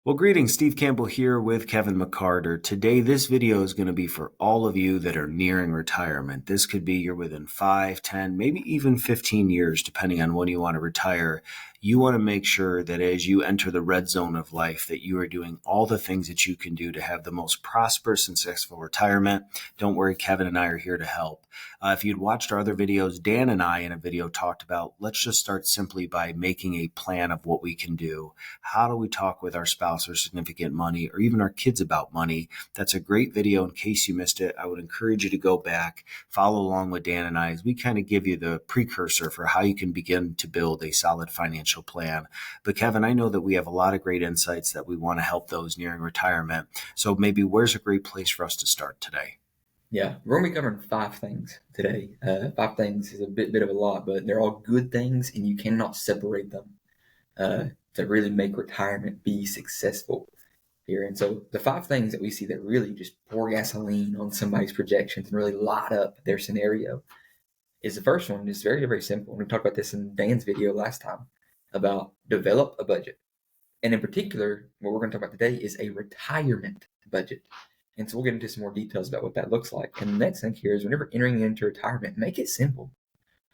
Well, greetings. Steve Campbell here with Kevin McCarter. Today, this video is going to be for all of you that are nearing retirement. This could be you're within 5, 10, maybe even 15 years, depending on when you want to retire. You want to make sure that as you enter the red zone of life, that you are doing all the things that you can do to have the most prosperous and successful retirement. Don't worry, Kevin and I are here to help. If you'd watched our other videos, Dan and I in a video talked about, let's just start simply by making a plan of what we can do. How do we talk with our spouse or significant money or even our kids about money? That's a great video. In case you missed it, I would encourage you to go back, follow along with Dan and I as we kind of give you the precursor for how you can begin to build a solid financial plan. But Kevin, I know that we have a lot of great insights that we want to help those nearing retirement. So maybe where's a great place for us to start today? Yeah, we're going to be covering 5 things today. 5 things is a bit of a lot, but they're all good things, and you cannot separate them to really make retirement be successful here. And so the 5 things that we see that really just pour gasoline on somebody's projections and really light up their scenario is the first one is very, very simple. We talked about this in Dan's video last time about develop a budget. And in particular, what we're going to talk about today is a retirement budget. And so we'll get into some more details about what that looks like. And the next thing here is whenever entering into retirement, make it simple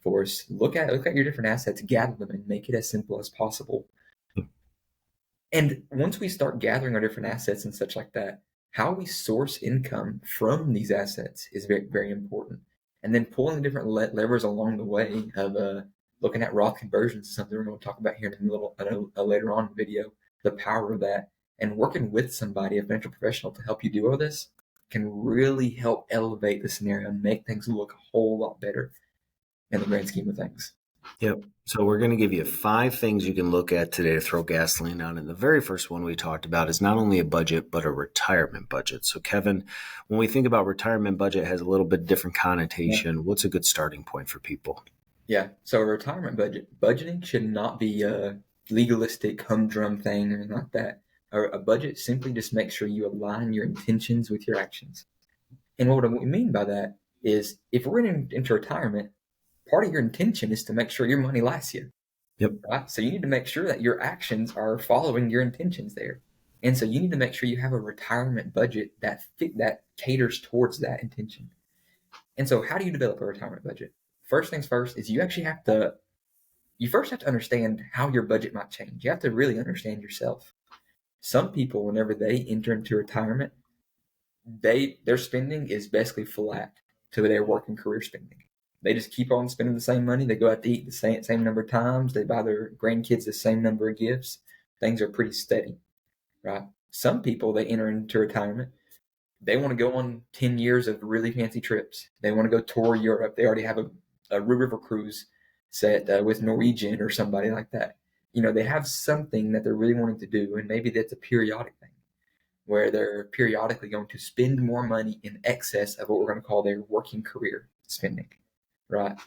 for us. Look at your different assets, gather them, and make it as simple as possible. And once we start gathering our different assets and such like that, how we source income from these assets is very, very important. And then pulling the different levers along the way of looking at Roth conversions is something we're going to talk about here in a later on video, the power of that. And working with somebody, a financial professional, to help you do all this can really help elevate the scenario and make things look a whole lot better in the grand scheme of things. Yep. So we're going to give you 5 things you can look at today to throw gasoline on. And the very first one we talked about is not only a budget, but a retirement budget. So Kevin, when we think about retirement budget, it has a little bit different connotation. What's a good starting point for people? Yeah. So a retirement budgeting should not be a legalistic humdrum thing or anything like that. A budget simply just makes sure you align your intentions with your actions. And what we mean by that is if we're into retirement, part of your intention is to make sure your money lasts you. Yep. Right? So you need to make sure that your actions are following your intentions there. And so you need to make sure you have a retirement budget that caters towards that intention. And so how do you develop a retirement budget? First things first is you first have to understand how your budget might change. You have to really understand yourself. Some people, whenever they enter into retirement, their spending is basically flat to their working career spending. They just keep on spending the same money. They go out to eat the same number of times. They buy their grandkids the same number of gifts. Things are pretty steady, right? Some people, they enter into retirement. They want to go on 10 years of really fancy trips. They want to go tour Europe. They already have a river cruise set with Norwegian or somebody like that. They have something that they're really wanting to do, and maybe that's a periodic thing where they're periodically going to spend more money in excess of what we're going to call their working career spending, right?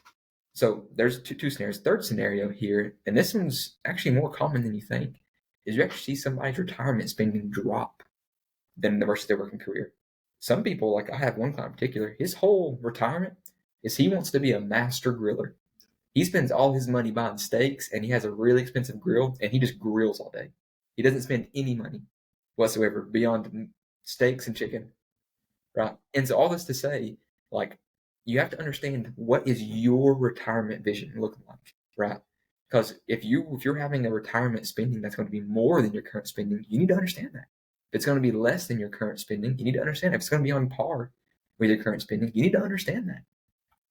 So there's two scenarios. Third scenario here, and this one's actually more common than you think, is you actually see somebody's retirement spending drop than the rest of their working career. Some people, like I have one client in particular, his whole retirement is he wants to be a master griller. He spends all his money buying steaks, and he has a really expensive grill, and he just grills all day. He doesn't spend any money whatsoever beyond steaks and chicken, right? And so all this to say, like, you have to understand what is your retirement vision looking like, right? Because if you're having a retirement spending that's going to be more than your current spending, you need to understand that. If it's going to be less than your current spending, you need to understand. If it's going to be on par with your current spending, you need to understand that,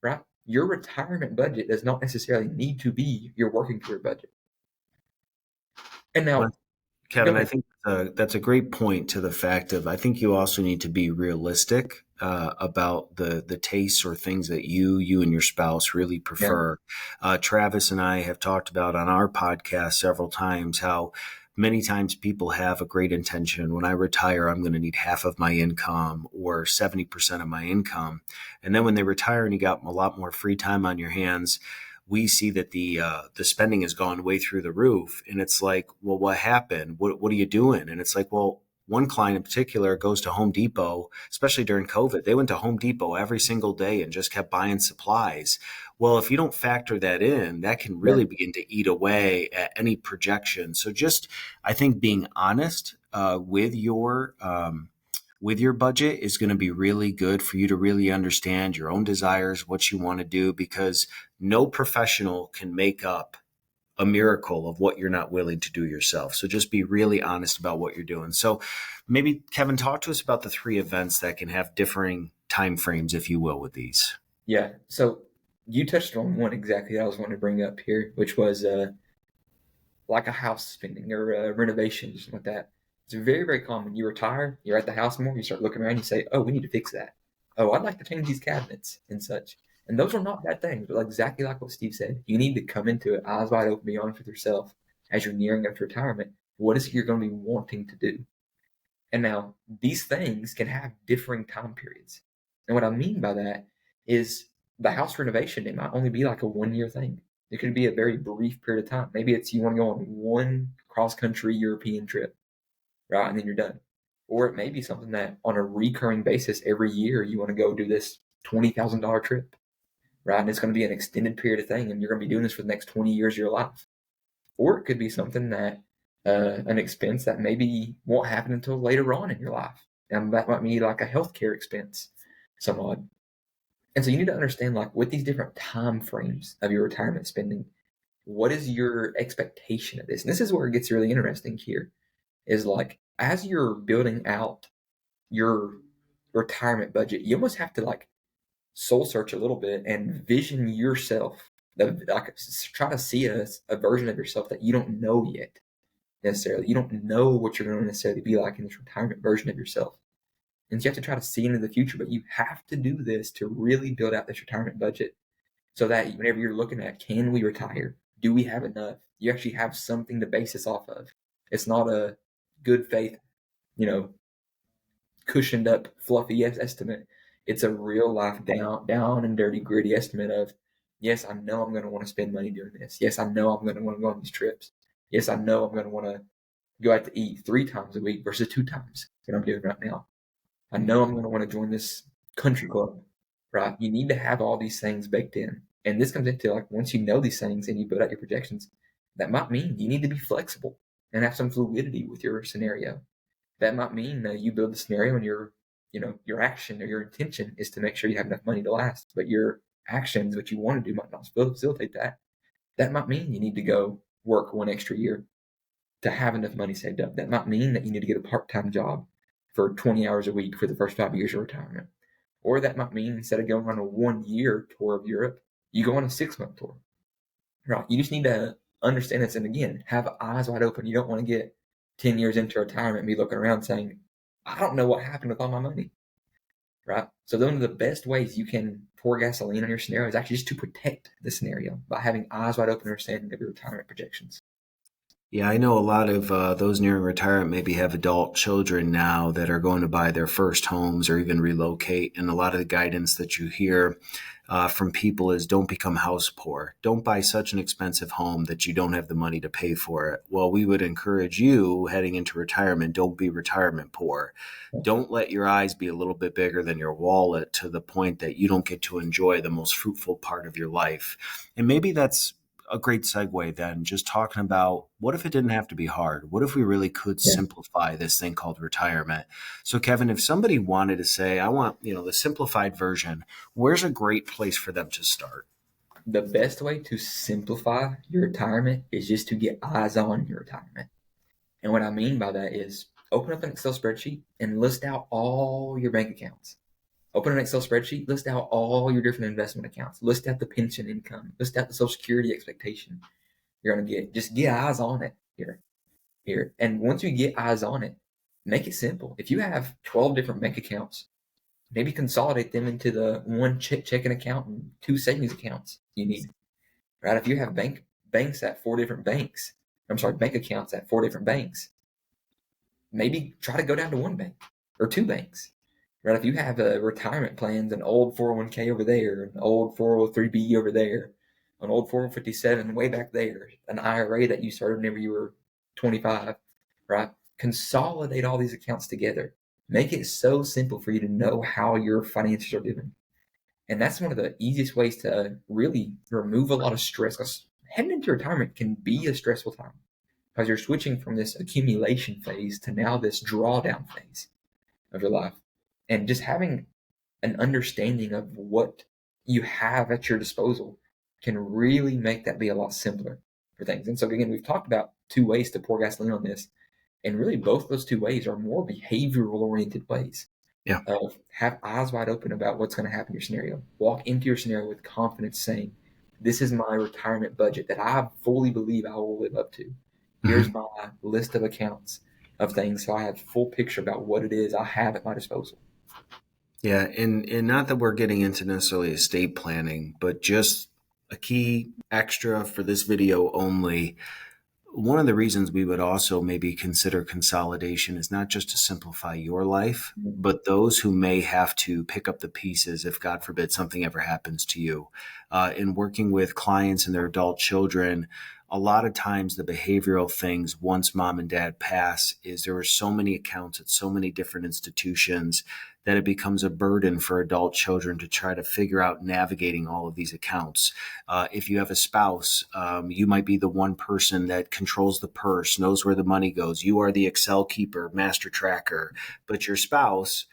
right? Your retirement budget does not necessarily need to be your working career budget. And now, Kevin, I think that's a great point to the fact of I think you also need to be realistic about the tastes or things that you and your spouse really prefer. Yeah. Travis and I have talked about on our podcast several times how many times people have a great intention. When I retire, I'm going to need half of my income or 70% of my income. And then when they retire and you got a lot more free time on your hands, we see that the spending has gone way through the roof. And it's like, well, what happened? What are you doing? And it's like, well, one client in particular goes to Home Depot, especially during COVID. They went to Home Depot every single day and just kept buying supplies. Well, if you don't factor that in, that can Yeah. really begin to eat away at any projection. So just, I think being honest with your budget is going to be really good for you to really understand your own desires, what you want to do, because no professional can make up a miracle of what you're not willing to do yourself. So just be really honest about what you're doing. So maybe Kevin, talk to us about the three events that can have differing time frames, if you will, with these. Yeah. So you touched on one exactly that I was wanting to bring up here, which was like a house spending or renovation, something like that. It's very, very common. You retire, you're at the house more, you start looking around, you say, oh, we need to fix that. Oh, I'd like to change these cabinets and such. And those are not bad things, but exactly like what Steve said, you need to come into it eyes wide open, be honest with yourself as you're nearing after retirement. What is it you're going to be wanting to do? And now these things can have differing time periods. And what I mean by that is the house renovation, it might only be like a 1 year thing. It could be a very brief period of time. Maybe it's you want to go on one cross country European trip, right? And then you're done. Or it may be something that on a recurring basis every year you want to go do this $20,000 trip, right? And it's going to be an extended period of thing and you're going to be doing this for the next 20 years of your life. Or it could be something that an expense that maybe won't happen until later on in your life. And that might be like a healthcare expense, some odd. And so you need to understand, like, with these different time frames of your retirement spending, what is your expectation of this? And this is where it gets really interesting here, is like, as you're building out your retirement budget, you almost have to like soul search a little bit and vision yourself. Like, try to see a version of yourself that you don't know yet necessarily. You don't know what you're going to necessarily be like in this retirement version of yourself. And so you have to try to see into the future, but you have to do this to really build out this retirement budget so that whenever you're looking at, can we retire? Do we have enough? You actually have something to base this off of. It's not a good faith, you know, cushioned up, fluffy estimate. It's a real life down and dirty, gritty estimate of, yes, I know I'm going to want to spend money doing this. Yes, I know I'm going to want to go on these trips. Yes, I know I'm going to want to go out to eat 3 times a week versus 2 times that I'm doing right now. I know I'm going to want to join this country club, right? You need to have all these things baked in. And this comes into like, once you know these things and you build out your projections, that might mean you need to be flexible and have some fluidity with your scenario. That might mean that you build the scenario and your action or your intention is to make sure you have enough money to last, but your actions, what you want to do, might not facilitate that. That might mean you need to go work 1 extra year to have enough money saved up. That might mean that you need to get a part-time job for 20 hours a week for the first 5 years of retirement. Or that might mean instead of going on a 1 year tour of Europe, you go on a 6 month tour. Right. You just need to understand this. And again, have eyes wide open. You don't want to get 10 years into retirement and be looking around saying, I don't know what happened with all my money. Right. So one of the best ways you can pour gasoline on your scenario is actually just to protect the scenario by having eyes wide open understanding of your retirement projections. Yeah, I know a lot of those nearing retirement maybe have adult children now that are going to buy their first homes or even relocate. And a lot of the guidance that you hear from people is don't become house poor. Don't buy such an expensive home that you don't have the money to pay for it. Well, we would encourage you heading into retirement, don't be retirement poor. Don't let your eyes be a little bit bigger than your wallet to the point that you don't get to enjoy the most fruitful part of your life. And maybe that's a great segue then, just talking about what if it didn't have to be hard? What if we really could Yeah. simplify this thing called retirement? So Kevin, if somebody wanted to say, I want, the simplified version, where's a great place for them to start? The best way to simplify your retirement is just to get eyes on your retirement. And what I mean by that is open up an Excel spreadsheet and list out all your bank accounts. Open an Excel spreadsheet, list out all your different investment accounts, list out the pension income, list out the Social Security expectation you're going to get. Just get eyes on it here. And once you get eyes on it, make it simple. If you have 12 different bank accounts, maybe consolidate them into the one checking account and 2 savings accounts you need, right? If you have banks at 4 different banks, bank accounts at 4 different banks, maybe try to go down to 1 bank or 2 banks. Right? If you have a retirement plans, an old 401k over there, an old 403b over there, an old 457 way back there, an IRA that you started whenever you were 25, right? consolidate all these accounts together. Make it so simple for you to know how your finances are doing. And that's one of the easiest ways to really remove a lot of stress. Because heading into retirement can be a stressful time because you're switching from this accumulation phase to now this drawdown phase of your life. And just having an understanding of what you have at your disposal can really make that be a lot simpler for things. And so, again, we've talked about two ways to pour gasoline on this. And really, both those two ways are more behavioral oriented ways Yeah. of have eyes wide open about what's going to happen in your scenario. Walk into your scenario with confidence saying, this is my retirement budget that I fully believe I will live up to. Here's Mhm. my list of accounts of things so I have full picture about what it is I have at my disposal. Yeah, and not that we're getting into necessarily estate planning, but just a key extra for this video only. One of the reasons we would also maybe consider consolidation is not just to simplify your life, but those who may have to pick up the pieces if, God forbid, something ever happens to you. In working with clients and their adult children, a lot of times the behavioral things once mom and dad pass is there are so many accounts at so many different institutions that it becomes a burden for adult children to try to figure out navigating all of these accounts. If you have a spouse, you might be the one person that controls the purse, knows where the money goes. You are the Excel keeper, master tracker, but your spouse,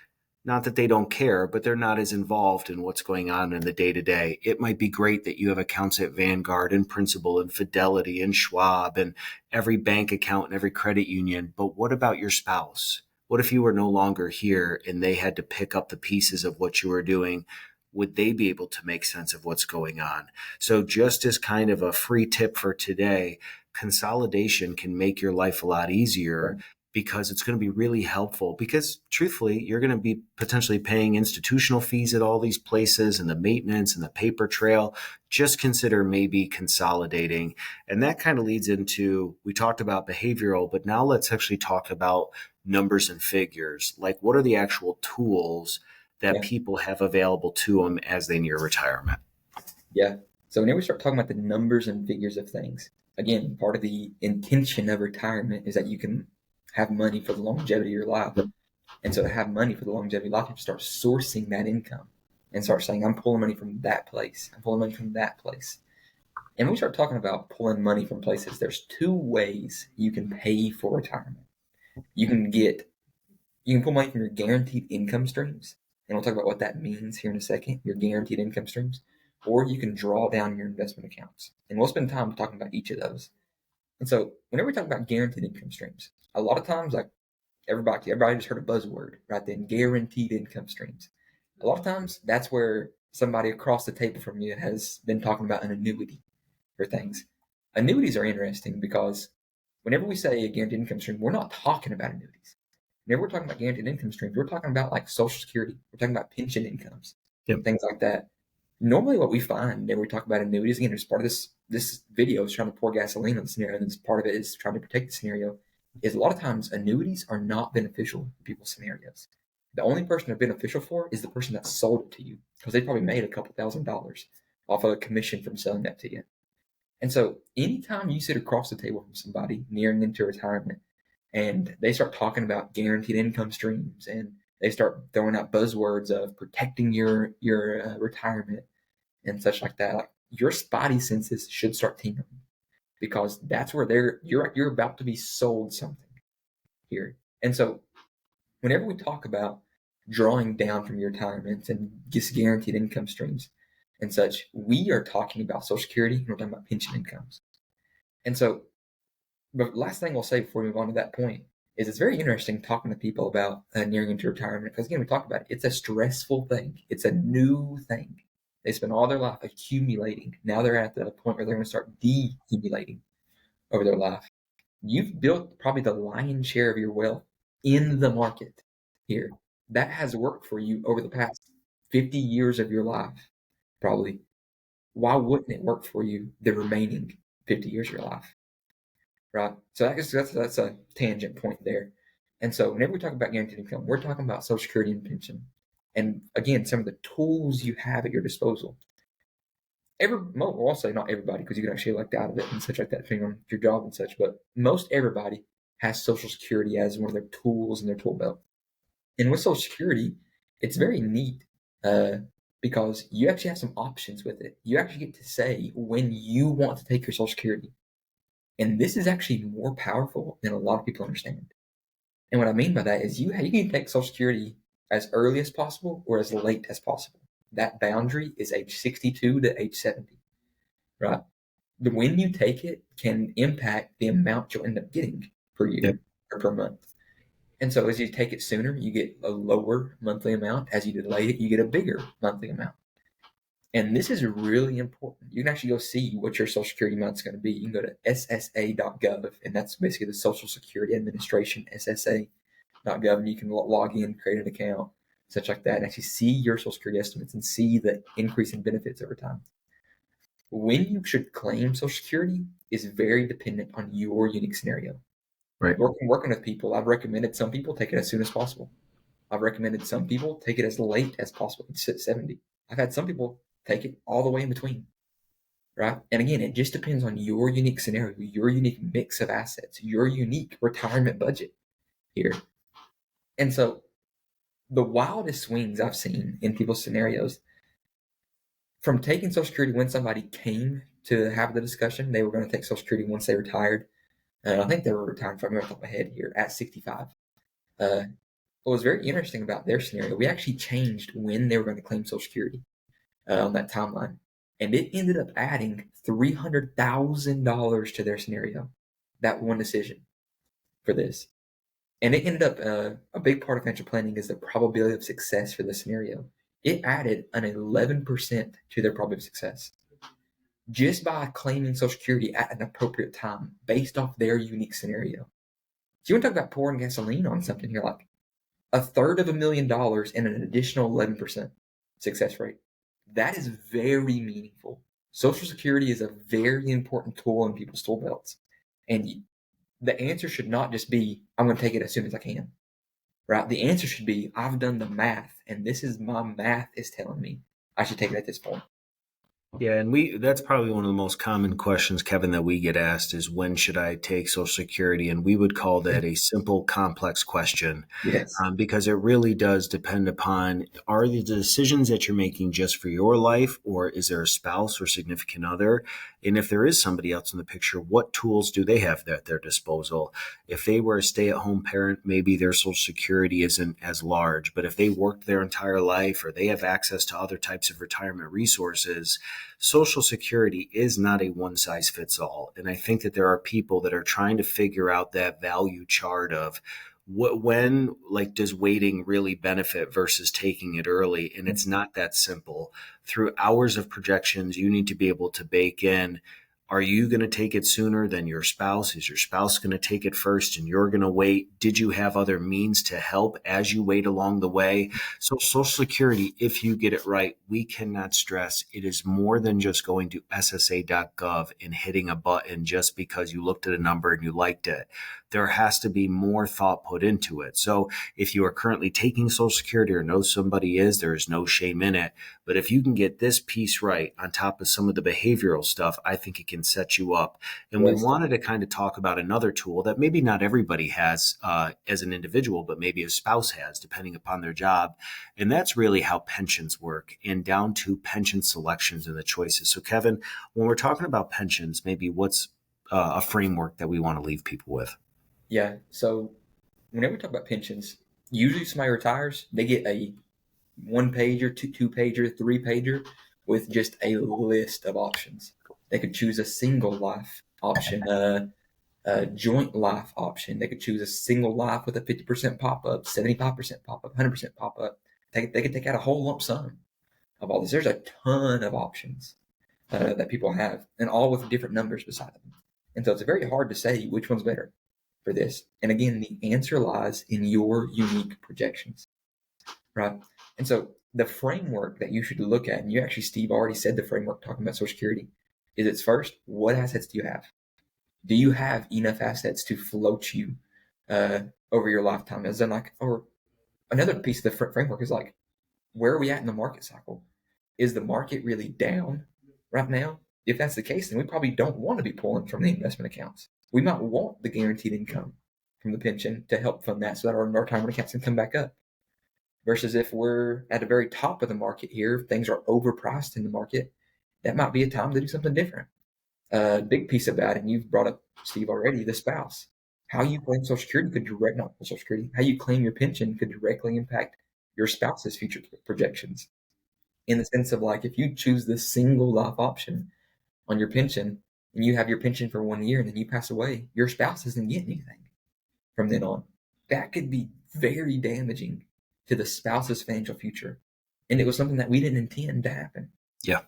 not that they don't care, but they're not as involved in what's going on in the day to day. It might be great that you have accounts at Vanguard and Principal and Fidelity and Schwab and every bank account and every credit union. But what about your spouse? What if you were no longer here and they had to pick up the pieces of what you were doing? Would they be able to make sense of what's going on? So just as kind of a free tip for today, consolidation can make your life a lot easier because it's going to be really helpful because truthfully, you're going to be potentially paying institutional fees at all these places and the maintenance and the paper trail. Just consider maybe consolidating. And that kind of leads into, we talked about behavioral, but now let's actually talk about numbers and figures. Like what are the actual tools that Yeah. people have available to them as they near retirement? Yeah. So whenever we start talking about the numbers and figures of things, again, part of the intention of retirement is that you can have money for the longevity of your life. And so to have money for the longevity of life, you have to start sourcing that income and start saying, I'm pulling money from that place. I'm pulling money from that place. And when we start talking about pulling money from places, there's two ways you can pay for retirement. You can pull money from your guaranteed income streams. And we'll talk about what that means here in a second, your guaranteed income streams. Or you can draw down your investment accounts. And we'll spend time talking about each of those. And so whenever we talk about guaranteed income streams, a lot of times, like everybody just heard a buzzword right then, guaranteed income streams. A lot of times that's where somebody across the table from you has been talking about an annuity for things. Annuities are interesting because whenever we say a guaranteed income stream, we're not talking about annuities. Whenever we're talking about guaranteed income streams, we're talking about like Social Security. We're talking about pension incomes, Yep. things like that. Normally, what we find whenever we talk about annuities, again, as part of this video is trying to pour gasoline on the scenario, and this part of it is trying to protect the scenario. Is a lot of times annuities are not beneficial in people's scenarios. The only person they're beneficial for is the person that sold it to you because they probably made a couple $1,000s off of a commission from selling that to you. And so anytime you sit across the table from somebody nearing into retirement and they start talking about guaranteed income streams and they start throwing out buzzwords of protecting your retirement and such like that, like your spidey senses should start tingling because that's where you're about to be sold something here. And so whenever we talk about drawing down from your retirement and just guaranteed income streams and such, we are talking about Social Security and we're talking about pension incomes. And so, but last thing I'll say before we move on to that point is it's very interesting talking to people about nearing into retirement because again, we talked about it. It's a stressful thing. It's a new thing. They spend all their life accumulating. Now they're at the point where they're going to start decumulating over their life. You've built probably the lion's share of your wealth in the market here. That has worked for you over the past 50 years of your life, probably. Why wouldn't it work for you the remaining 50 years of your life? Right? So that's a tangent point there. And so whenever we talk about guaranteed income, we're talking about Social Security and pension. And again, some of the tools you have at your disposal. I'll say not everybody because you can actually elect out of it and such like that, depending on your job and such. But most everybody has Social Security as one of their tools in their tool belt. And with Social Security, it's very neat because you actually have some options with it. You actually get to say when you want to take your Social Security. And this is actually more powerful than a lot of people understand. And what I mean by that is you can take Social Security as early as possible or as late as possible. That boundary is age 62 to age 70, right? When you take it can impact the amount you'll end up getting per year Yep. or per month. And so as you take it sooner, you get a lower monthly amount. As you delay it, you get a bigger monthly amount. And this is really important. You can actually go see what your Social Security amount is going to be. You can go to ssa.gov, and that's basically the Social Security Administration, ssa.gov, and you can log in, create an account, such like that, and actually see your Social Security estimates and see the increase in benefits over time. When you should claim Social Security is very dependent on your unique scenario. Right. Working with people, I've recommended some people take it as soon as possible. I've recommended some people take it as late as possible. It's at 70. I've had some people take it all the way in between, right? And again, it just depends on your unique scenario, your unique mix of assets, your unique retirement budget here. And so the wildest swings I've seen in people's scenarios from taking Social Security when somebody came to have the discussion, they were going to take Social Security once they retired. And I think they were retired, if I remember off the top of my head here, at 65. What was very interesting about their scenario, we actually changed when they were going to claim Social Security on that timeline. And it ended up adding $300,000 to their scenario, that one decision for this. And it ended up, a big part of financial planning is the probability of success for the scenario. It added an 11% to their probability of success just by claiming Social Security at an appropriate time based off their unique scenario. So you want to talk about pouring gasoline on something here, like $350,000 and an additional 11% success rate. That is very meaningful. Social Security is a very important tool in people's tool belts. And the answer should not just be, I'm going to take it as soon as I can, right? The answer should be, I've done the math, and this is my math is telling me I should take it at this point. Yeah, and that's probably one of the most common questions, Kevin, that we get asked is when should I take Social Security? And we would call that a simple, complex question Yes. because it really does depend upon, are the decisions that you're making just for your life, or is there a spouse or significant other? And if there is somebody else in the picture, what tools do they have at their disposal? If they were a stay-at-home parent, maybe their Social Security isn't as large, but if they worked their entire life or they have access to other types of retirement resources, Social Security is not a one size fits all. And I think that there are people that are trying to figure out that value chart of when, like, does waiting really benefit versus taking it early? And it's not that simple. Through hours of projections, you need to be able to bake in, are you going to take it sooner than your spouse? Is your spouse going to take it first and you're going to wait? Did you have other means to help as you wait along the way? So Social Security, if you get it right, we cannot stress it is more than just going to ssa.gov and hitting a button just because you looked at a number and you liked it. There has to be more thought put into it. So if you are currently taking Social Security or know somebody is, there is no shame in it. But if you can get this piece right on top of some of the behavioral stuff, I think it can set you up. And we Yes. wanted to kind of talk about another tool that maybe not everybody has as an individual, but maybe a spouse has, depending upon their job. And that's really how pensions work, and down to pension selections and the choices. So Kevin, when we're talking about pensions, maybe what's a framework that we want to leave people with? Yeah. So whenever we talk about pensions, usually somebody retires, they get a 1-pager, 2-pager, 3-pager with just a list of options. They could choose a single life option, a joint life option. They could choose a single life with a 50% pop up, 75% pop up, 100% pop up. They could take out a whole lump sum of all this. There's a ton of options that people have, and all with different numbers beside them. And so it's very hard to say which one's better for this. And again, the answer lies in your unique projections, right? And so the framework that you should look at, and you actually, Steve, already said the framework talking about Social Security, is it's first, what assets do you have? Do you have enough assets to float you over your lifetime? As in, like, or another piece of the framework is like, where are we at in the market cycle? Is the market really down right now? If that's the case, then we probably don't want to be pulling from the investment accounts. We might want the guaranteed income from the pension to help fund that so that our retirement accounts can come back up. Versus if we're at the very top of the market here, if things are overpriced in the market, that might be a time to do something different. A big piece of that, and you've brought up, Steve, already, the spouse. How you claim Social Security could not Social Security, how you claim your pension could directly impact your spouse's future projections. In the sense of like, if you choose the single life option on your pension and you have your pension for 1 year and then you pass away, your spouse doesn't get anything from then on. That could be very damaging to the spouse's financial future. And it was something that we didn't intend to happen. Yeah.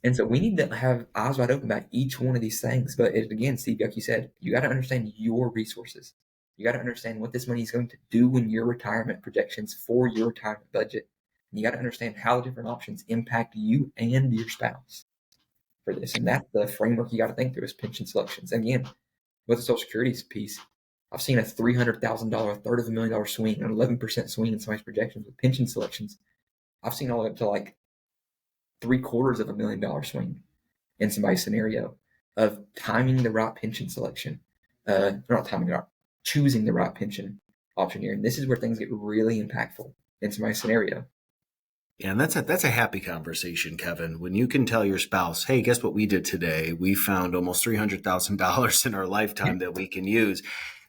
And so we need to have eyes wide open about each one of these things. But again, Steve, like you said, you got to understand your resources. You got to understand what this money is going to do in your retirement projections for your retirement budget. And you got to understand how the different options impact you and your spouse for this. And that's the framework you got to think through is pension selections. And again, with the Social Security piece, I've seen a $300,000, $350,000 swing, an 11% swing in somebody's projections with pension selections. I've seen all the way up to like $750,000 swing in somebody's scenario of timing the right pension selection. Not timing the right, choosing the right pension option here. And this is where things get really impactful in somebody's scenario. Yeah, and that's a happy conversation, Kevin. When you can tell your spouse, "Hey, guess what we did today? We found almost $300,000 in our lifetime that we can use."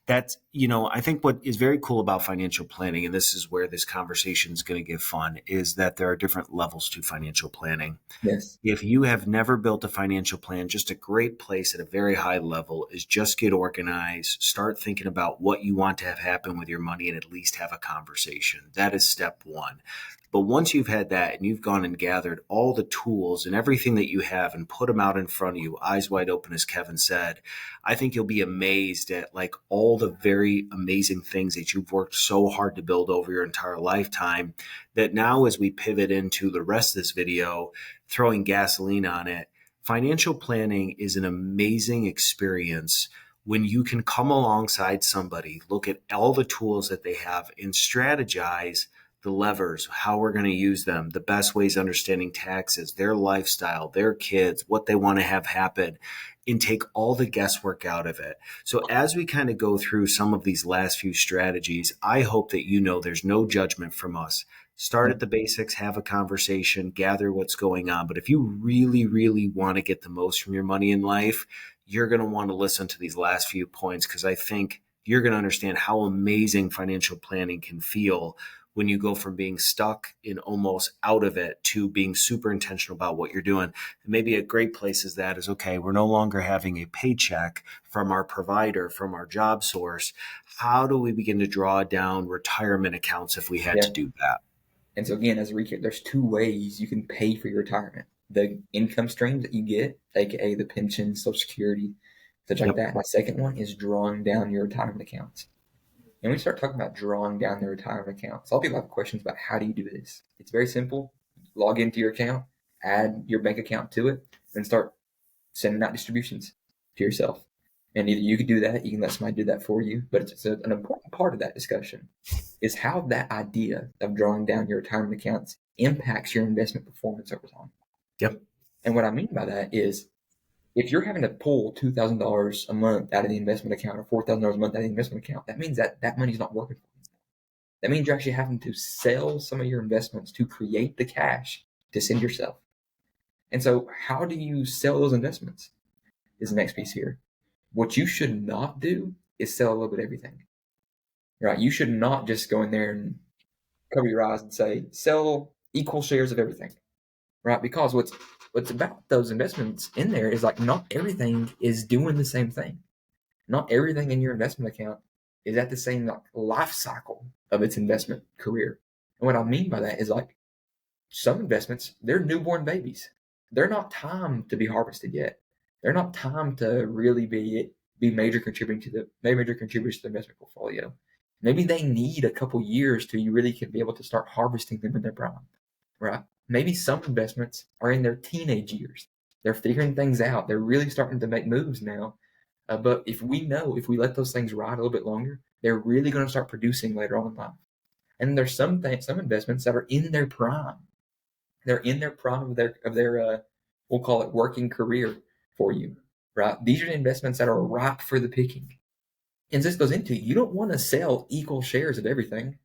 That's, I think what is very cool about financial planning, and this is where this conversation is going to get fun, is that there are different levels to financial planning. Yes. If you have never built a financial plan, just a great place at a very high level is just get organized, start thinking about what you want to have happen with your money, and at least have a conversation. That is step one. But once you've had that and you've gone and gathered all the tools and everything that you have and put them out in front of you, eyes wide open, as Kevin said, I think you'll be amazed at like all the very amazing things that you've worked so hard to build over your entire lifetime, that now as we pivot into the rest of this video, throwing gasoline on it, financial planning is an amazing experience when you can come alongside somebody, look at all the tools that they have and strategize the levers, how we're going to use them, the best ways understanding taxes, their lifestyle, their kids, what they want to have happen, and take all the guesswork out of it. So as we kind of go through some of these last few strategies, I hope that there's no judgment from us. Start at the basics, have a conversation, gather what's going on. But if you really, really want to get the most from your money in life, you're going to want to listen to these last few points, because I think you're going to understand how amazing financial planning can feel when you go from being stuck in almost out of it to being super intentional about what you're doing. And maybe a great place is okay, we're no longer having a paycheck from our provider, from our job source. How do we begin to draw down retirement accounts if we had to do that? And so again, as a recap, there's two ways you can pay for your retirement. The income streams that you get, aka the pension, Social Security, such like that. My second one is drawing down your retirement accounts. And we start talking about drawing down their retirement accounts. A lot of people have questions about how do you do this. It's very simple. Log into your account, add your bank account to it, and start sending out distributions to yourself. And either you can do that, you can let somebody do that for you. But it's an important part of that discussion is how that idea of drawing down your retirement accounts impacts your investment performance over time. Yep. And what I mean by that is if you're having to pull $2,000 a month out of the investment account or $4,000 a month out of the investment account, that means that money's not working for you. That means you're actually having to sell some of your investments to create the cash to send yourself. And so how do you sell those investments is the next piece here. What you should not do is sell a little bit of everything, right? You should not just go in there and cover your eyes and say, sell equal shares of everything, right? Because what's about those investments in there is like not everything is doing the same thing. Not everything in your investment account is at the same life cycle of its investment career. And what I mean by that is like some investments, they're newborn babies. They're not timed to be harvested yet. They're not timed to really be major contributors to the investment portfolio. Maybe they need a couple years till you really can be able to start harvesting them in their prime, right? Maybe some investments are in their teenage years. They're figuring things out. They're really starting to make moves now. But if we let those things ride a little bit longer, they're really going to start producing later on in life. And there's some investments that are in their prime. They're in their prime of their we'll call it working career for you, right? These are investments that are ripe for the picking. And this goes into, you don't want to sell equal shares of everything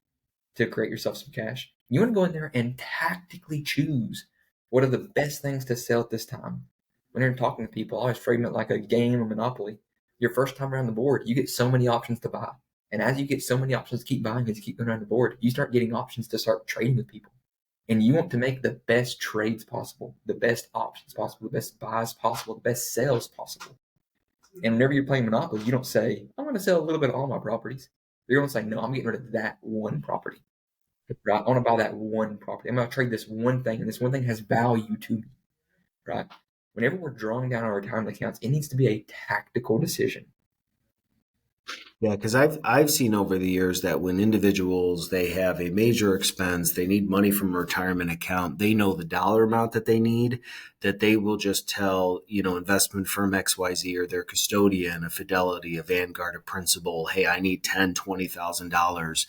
to create yourself some cash. You want to go in there and tactically choose what are the best things to sell at this time. When you're talking to people, I always frame it like a game of Monopoly. Your first time around the board, you get so many options to buy. And as you get so many options to keep buying, as you keep going around the board, you start getting options to start trading with people. And you want to make the best trades possible, the best options possible, the best buys possible, the best sales possible. And whenever you're playing Monopoly, you don't say, I'm going to sell a little bit of all my properties. You're going to say, no, I'm getting rid of that one property. Right? I want to buy that one property. I'm going to trade this one thing, and this one thing has value to me. Right? Whenever we're drawing down our retirement accounts, it needs to be a tactical decision. Yeah, because I've seen over the years that when individuals they have a major expense, they need money from a retirement account, they know the dollar amount that they need, that they will just tell, investment firm XYZ or their custodian, a Fidelity, a Vanguard, a Principal, hey, I need $10,000, $20,000.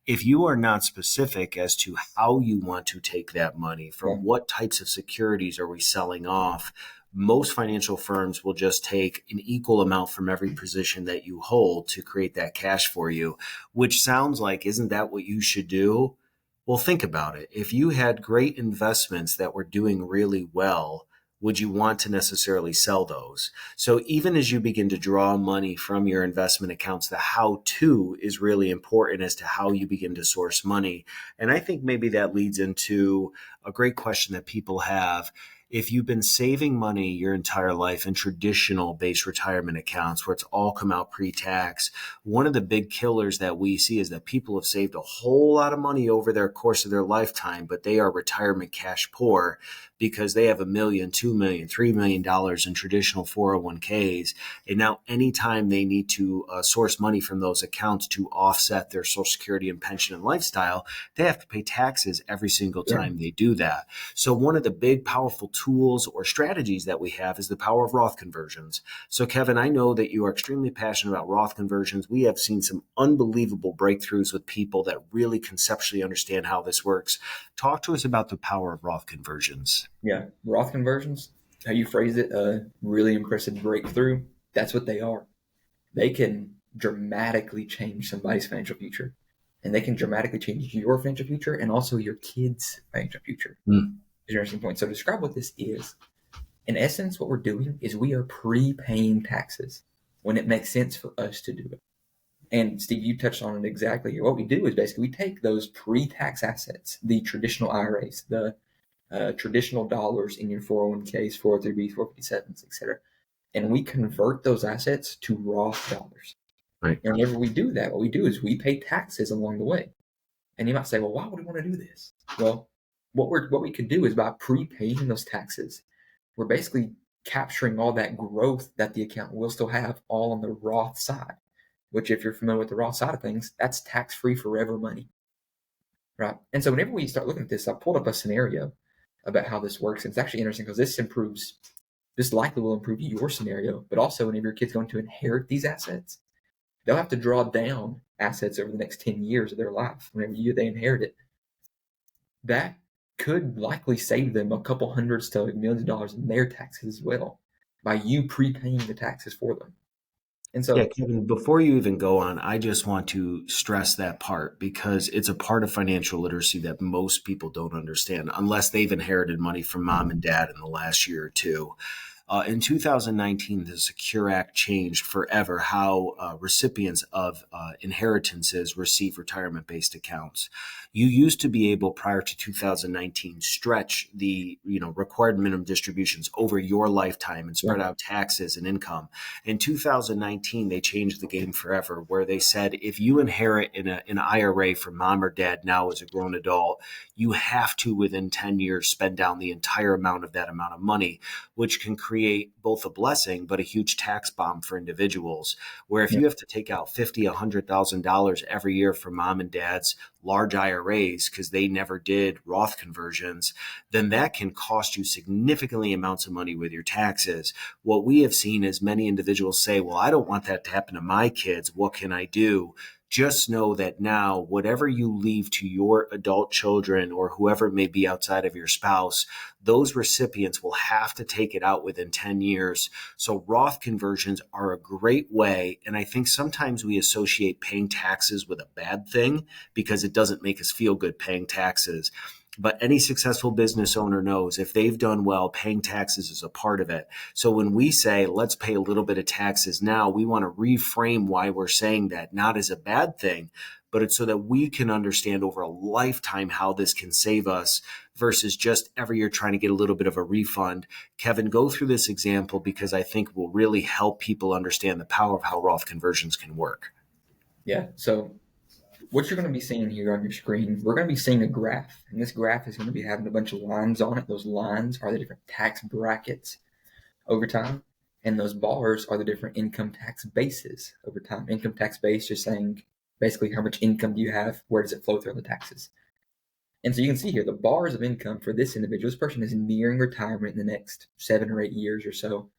If you are not specific as to how you want to take that money, Yeah. from what types of securities are we selling off, most financial firms will just take an equal amount from every position that you hold to create that cash for you, which sounds like, isn't that what you should do? Well, think about it. If you had great investments that were doing really well, would you want to necessarily sell those? So even as you begin to draw money from your investment accounts, the how to is really important as to how you begin to source money. And I think maybe that leads into a great question that people have. If you've been saving money your entire life in traditional base retirement accounts where it's all come out pre-tax, one of the big killers that we see is that people have saved a whole lot of money over their course of their lifetime, but they are retirement cash poor because they have $1 million, $2 million, $3 million in traditional 401ks. And now anytime they need to source money from those accounts to offset their Social Security and pension and lifestyle, they have to pay taxes every single Yeah. time they do that. So one of the big powerful tools or strategies that we have is the power of Roth conversions. So Kevin, I know that you are extremely passionate about Roth conversions. We have seen some unbelievable breakthroughs with people that really conceptually understand how this works. Talk to us about the power of Roth conversions. Yeah. Roth conversions, how you phrase it, a really impressive breakthrough. That's what they are. They can dramatically change somebody's financial future. And they can dramatically change your financial future and also your kids' financial future. Mm. Interesting point. So describe what this is. In essence, what we're doing is we are prepaying taxes when it makes sense for us to do it. And Steve, you touched on it exactly. What we do is basically we take those pre-tax assets, the traditional IRAs, the traditional dollars in your 401ks, 403bs, 457s, etc., and we convert those assets to Roth dollars. Right. And whenever we do that, what we do is we pay taxes along the way. And you might say, well, why would we want to do this? Well, what we could do is by prepaying those taxes, we're basically capturing all that growth that the account will still have all on the Roth side, which if you're familiar with the Roth side of things, that's tax-free forever money. Right. And so whenever we start looking at this, I pulled up a scenario about how this works. And it's actually interesting because this likely will improve your scenario, but also whenever your kid's going to inherit these assets, they'll have to draw down assets over the next 10 years of their life whenever they inherit it. That could likely save them a couple hundreds to millions of dollars in their taxes as well by you prepaying the taxes for them. And Yeah, so, Kevin, before you even go on, I just want to stress that part because it's a part of financial literacy that most people don't understand unless they've inherited money from mom and dad in the last year or two. In 2019, the Secure Act changed forever how recipients of inheritances receive retirement-based accounts. You used to be able, prior to 2019, stretch the required minimum distributions over your lifetime and yeah, spread out taxes and income. In 2019, they changed the game forever, where they said if you inherit in an IRA from mom or dad now as a grown adult, you have to within 10 years spend down the entire amount of that amount of money, which can create both a blessing but a huge tax bomb for individuals. Where if yeah, you have to take out $50,000, $100,000 every year from mom and dad's large IRAs because they never did Roth conversions, then that can cost you significantly amounts of money with your taxes. What we have seen is many individuals say, well, I don't want that to happen to my kids. What can I do? just know that now, whatever you leave to your adult children or whoever may be outside of your spouse, those recipients will have to take it out within 10 years. So Roth conversions are a great way. And I think sometimes we associate paying taxes with a bad thing because it doesn't make us feel good paying taxes. But any successful business owner knows if they've done well, paying taxes is a part of it. So when we say, let's pay a little bit of taxes now, we want to reframe why we're saying that, not as a bad thing, but it's so that we can understand over a lifetime how this can save us versus just every year trying to get a little bit of a refund. Kevin, go through this example because I think will really help people understand the power of how Roth conversions can work. Yeah. So what you're going to be seeing here on your screen, we're going to be seeing a graph, and this graph is going to be having a bunch of lines on it. Those lines are the different tax brackets over time, and those bars are the different income tax bases over time. Income tax base just saying basically how much income do you have, where does it flow through the taxes. And so you can see here the bars of income for this individual. This person is nearing retirement in the next 7 or 8 years or so.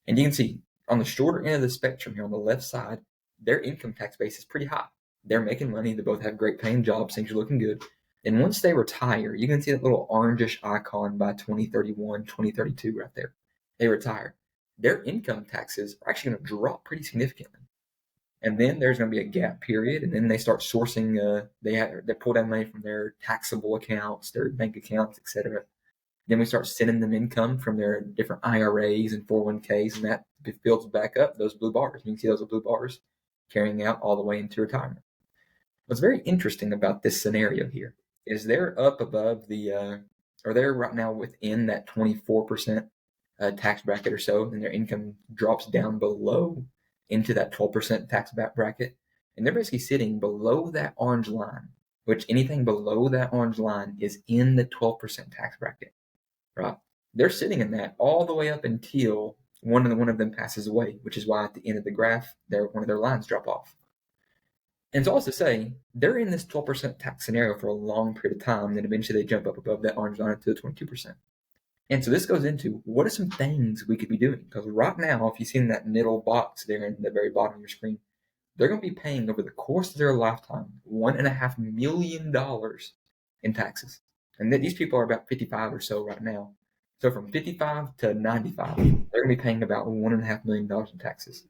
And you can see on the shorter end of the spectrum here on the left side, their income tax base is pretty high. They're making money. They both have great paying jobs. Things are looking good. And once they retire, you can see that little orangish icon by 2031, 2032 right there. They retire. Their income taxes are actually going to drop pretty significantly. And then there's going to be a gap period, and then they start sourcing. They pull down money from their taxable accounts, their bank accounts, etc. Then we start sending them income from their different IRAs and 401ks, and that builds back up those blue bars. You can see those blue bars carrying out all the way into retirement. What's very interesting about this scenario here is they're up above or they're right now within that 24% tax bracket or so, and their income drops down below into that 12% tax bracket. And they're basically sitting below that orange line, which anything below that orange line is in the 12% tax bracket, right? They're sitting in that all the way up until one of them passes away, which is why at the end of the graph, one of their lines drop off. And so also to say, they're in this 12% tax scenario for a long period of time, and then eventually they jump up above that orange line to the 22%. And so this goes into what are some things we could be doing? Because right now, if you see in that middle box there in the very bottom of your screen, they're going to be paying over the course of their lifetime $1.5 million in taxes. And these people are about 55 or so right now. So from 55 to 95, they're going to be paying about $1.5 million in taxes.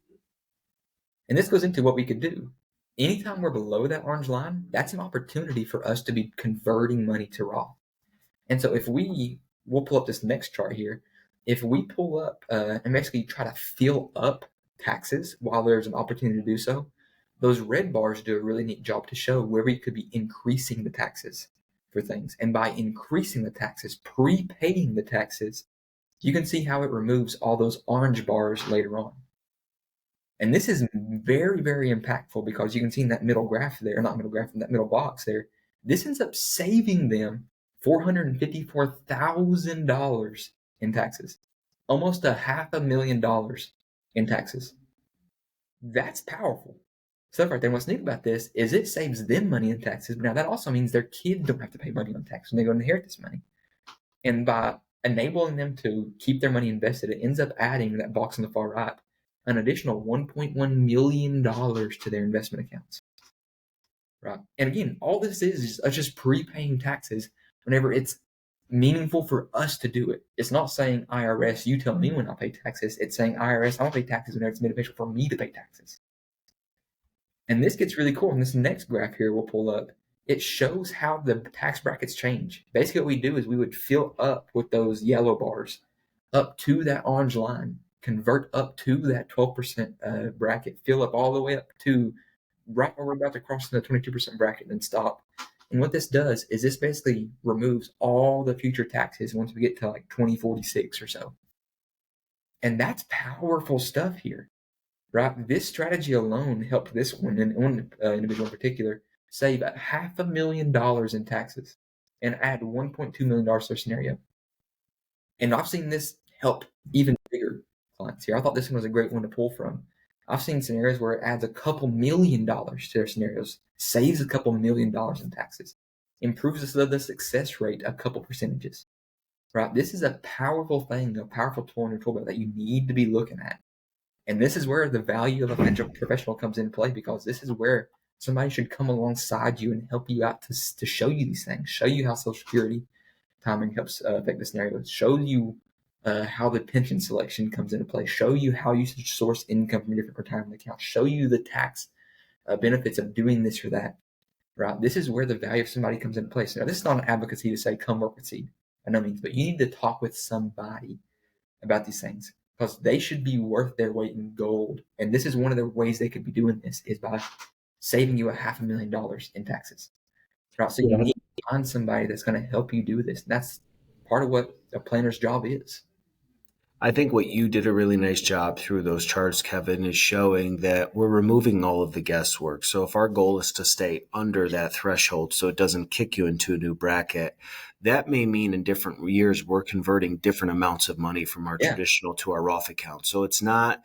And this goes into what we could do. Anytime we're below that orange line, that's an opportunity for us to be converting money to Roth. And so if we'll pull up this next chart here. If we pull up and basically try to fill up taxes while there's an opportunity to do so, those red bars do a really neat job to show where we could be increasing the taxes for things. And by increasing the taxes, prepaying the taxes, you can see how it removes all those orange bars later on. And this is very, very impactful because you can see in that middle graph there, not middle graph, in that middle box there, this ends up saving them $454,000 in taxes, almost $500,000 in taxes. That's powerful stuff right there. And what's neat about this is it saves them money in taxes. But now that also means their kids don't have to pay money on tax when they go and inherit this money. And by enabling them to keep their money invested, it ends up adding that box on the far right an additional $1.1 million to their investment accounts. Right. And again, all this is just prepaying taxes whenever it's meaningful for us to do it. It's not saying IRS, you tell me when I pay taxes. It's saying IRS, I want to pay taxes whenever it's beneficial for me to pay taxes. And this gets really cool. And this next graph here we'll pull up, it shows how the tax brackets change. Basically what we do is we would fill up with those yellow bars up to that orange line, convert up to that 12% bracket, fill up all the way up to right where we're about to cross the 22% bracket and stop. And what this does is this basically removes all the future taxes once we get to like 2046 or so. And that's powerful stuff here, right? This strategy alone helped this one individual in particular save $500,000 in taxes and add $1.2 million to their scenario. And I've seen this help even bigger clients here. I thought this one was a great one to pull from. I've seen scenarios where it adds a couple $1 million to their scenarios, saves a couple $1 million in taxes, improves the success rate a couple percentages, right? This is a powerful thing, a powerful tool in your toolbox that you need to be looking at. And this is where the value of a financial professional comes into play, because this is where Somebody should come alongside you and help you out to show you these things, show you how Social Security timing helps affect the scenario, show you how the pension selection comes into play, show you how you should source income from different retirement accounts, show you the tax benefits of doing this or that. Right? This is where the value of somebody comes into place. Now, this is not an advocacy to say come work with Seed, by no means, but you need to talk with somebody about these things because they should be worth their weight in gold. And this is one of the ways they could be doing this is by saving you $500,000 in taxes. Right? So you need to find somebody that's going to help you do this. And that's part of what a planner's job is. I think what you did a really nice job through those charts, Kevin, is showing that we're removing all of the guesswork. So if our goal is to stay under that threshold so it doesn't kick you into a new bracket, that may mean in different years we're converting different amounts of money from our Yeah. traditional to our Roth account. So it's not,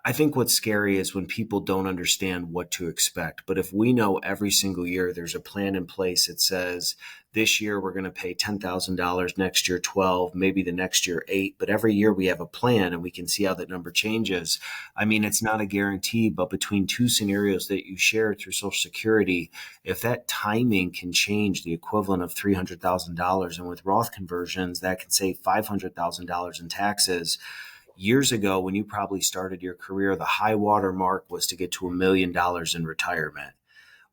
I think what's scary is when people don't understand what to expect. But if we know every single year there's a plan in place that says this year we're going to pay $10,000, next year 12, maybe the next year 8, but every year we have a plan and we can see how that number changes. I mean, it's not a guarantee, but between two scenarios that you shared through Social Security, if that timing can change the equivalent of $300,000, and with Roth conversions, that can save $500,000 in taxes. Years ago, when you probably started your career, the high water mark was to get to $1 million in retirement.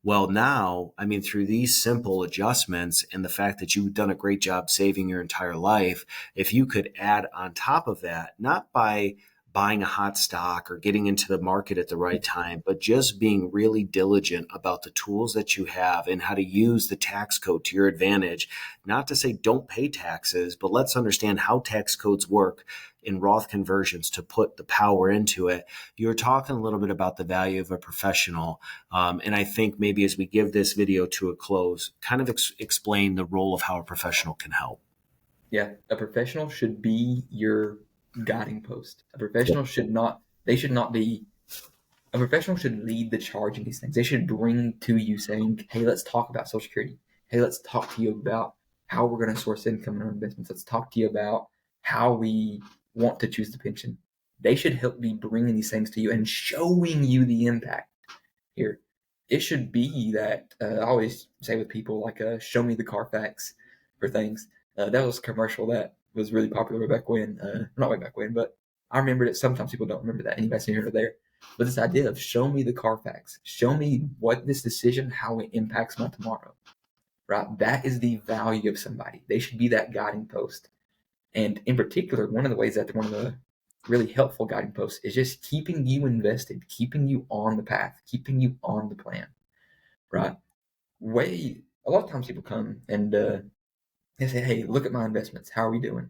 Well, now, I mean, through these simple adjustments and the fact that you've done a great job saving your entire life, if you could add on top of that, not by buying a hot stock or getting into the market at the right time, but just being really diligent about the tools that you have and how to use the tax code to your advantage. Not to say don't pay taxes, but let's understand how tax codes work in Roth conversions to put the power into it. You're talking a little bit about the value of a professional. And I think maybe as we give this video to a close, kind of explain the role of how a professional can help. Yeah. A professional should be your guiding post. A professional should not be a professional should lead the charge in these things. They should bring to you saying, hey, let's talk about Social Security. Hey, let's talk to you about how we're going to source income in our investments. Let's talk to you about how we want to choose the pension. They should help be bringing these things to you and showing you the impact here. It should be that I always say with people like, show me the Carfax for things. That was a commercial that was really popular way back when. Not way back when, but I remember it. Sometimes people don't remember that. Anybody's here or there. But this idea of show me the Carfax, show me what this decision, how it impacts my tomorrow, right? That is the value of somebody. They should be that guiding post. And in particular, one of the ways that one of the really helpful guiding posts is just keeping you invested, keeping you on the path, keeping you on the plan, right? A lot of times people come and they say, hey, look at my investments. How are we doing?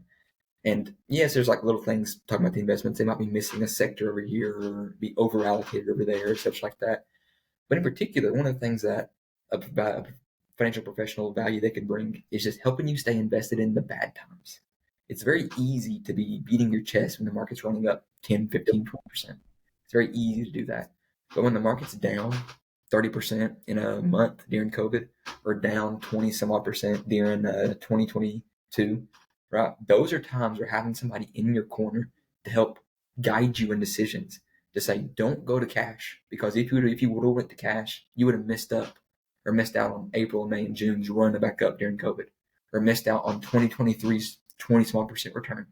And yes, there's like little things talking about the investments. They might be missing a sector over here or be over allocated over there, such like that. But in particular, one of the things that a financial professional value they could bring is just helping you stay invested in the bad times. It's very easy to be beating your chest when the market's running up 10, 15, 20%. It's very easy to do that. But when the market's down 30% in a month during COVID or down 20 some odd percent during 2022, right? Those are times where having somebody in your corner to help guide you in decisions, to say, don't go to cash, because if you would have went to cash, you would have missed out on April, May, and June's run back up during COVID, or missed out on 2023's 20 small percent return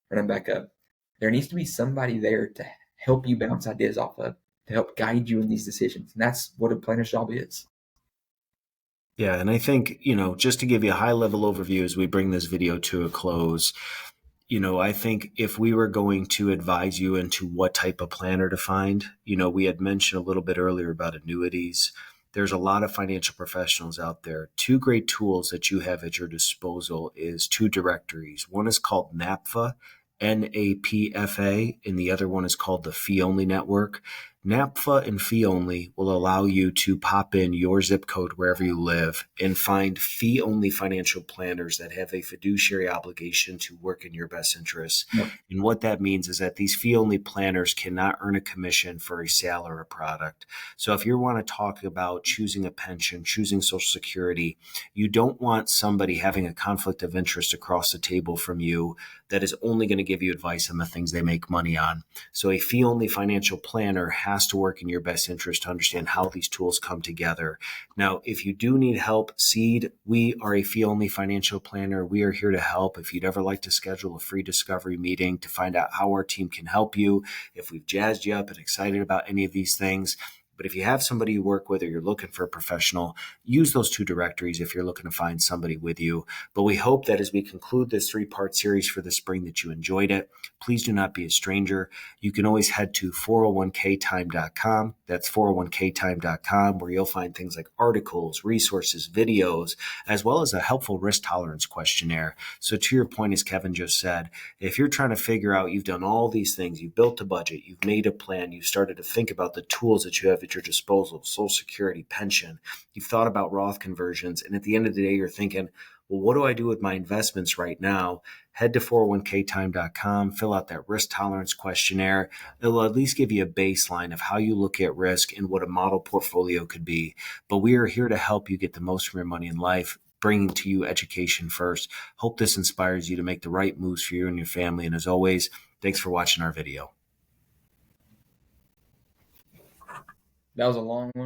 running back up. There needs to be somebody there to help you bounce ideas off of, to help guide you in these decisions. And that's what a planner's job is. Yeah, and I think, just to give you a high level overview as we bring this video to a close, I think if we were going to advise you into what type of planner to find, we had mentioned a little bit earlier about annuities. There's a lot of financial professionals out there. Two great tools that you have at your disposal is two directories. One is called NAPFA, NAPFA, and the other one is called the Fee Only Network. NAPFA and Fee Only will allow you to pop in your zip code wherever you live and find fee only financial planners that have a fiduciary obligation to work in your best interests. Yep. And what that means is that these fee only planners cannot earn a commission for a sale or a product. So if you want to talk about choosing a pension, choosing Social Security, you don't want somebody having a conflict of interest across the table from you that is only going to give you advice on the things they make money on. So a fee only financial planner has has to work in your best interest to understand how these tools come together. Now, if you do need help, Seed, we are a fee-only financial planner. We are here to help. If you'd ever like to schedule a free discovery meeting to find out how our team can help you, if we've jazzed you up and excited about any of these things. But if you have somebody you work with or you're looking for a professional, use those two directories if you're looking to find somebody with you. But we hope that as we conclude this 3-part series for the spring that you enjoyed it. Please do not be a stranger. You can always head to 401ktime.com. That's 401ktime.com, where you'll find things like articles, resources, videos, as well as a helpful risk tolerance questionnaire. So to your point, as Kevin just said, if you're trying to figure out, you've done all these things, you've built a budget, you've made a plan, you've started to think about the tools that you have at your disposal, Social Security, pension, you've thought about Roth conversions, and at the end of the day, you're thinking, well, what do I do with my investments right now? Head to 401ktime.com, fill out that risk tolerance questionnaire. It will at least give you a baseline of how you look at risk and what a model portfolio could be. But we are here to help you get the most from your money in life, bringing to you education first. Hope this inspires you to make the right moves for you and your family. And as always, thanks for watching our video. That was a long one.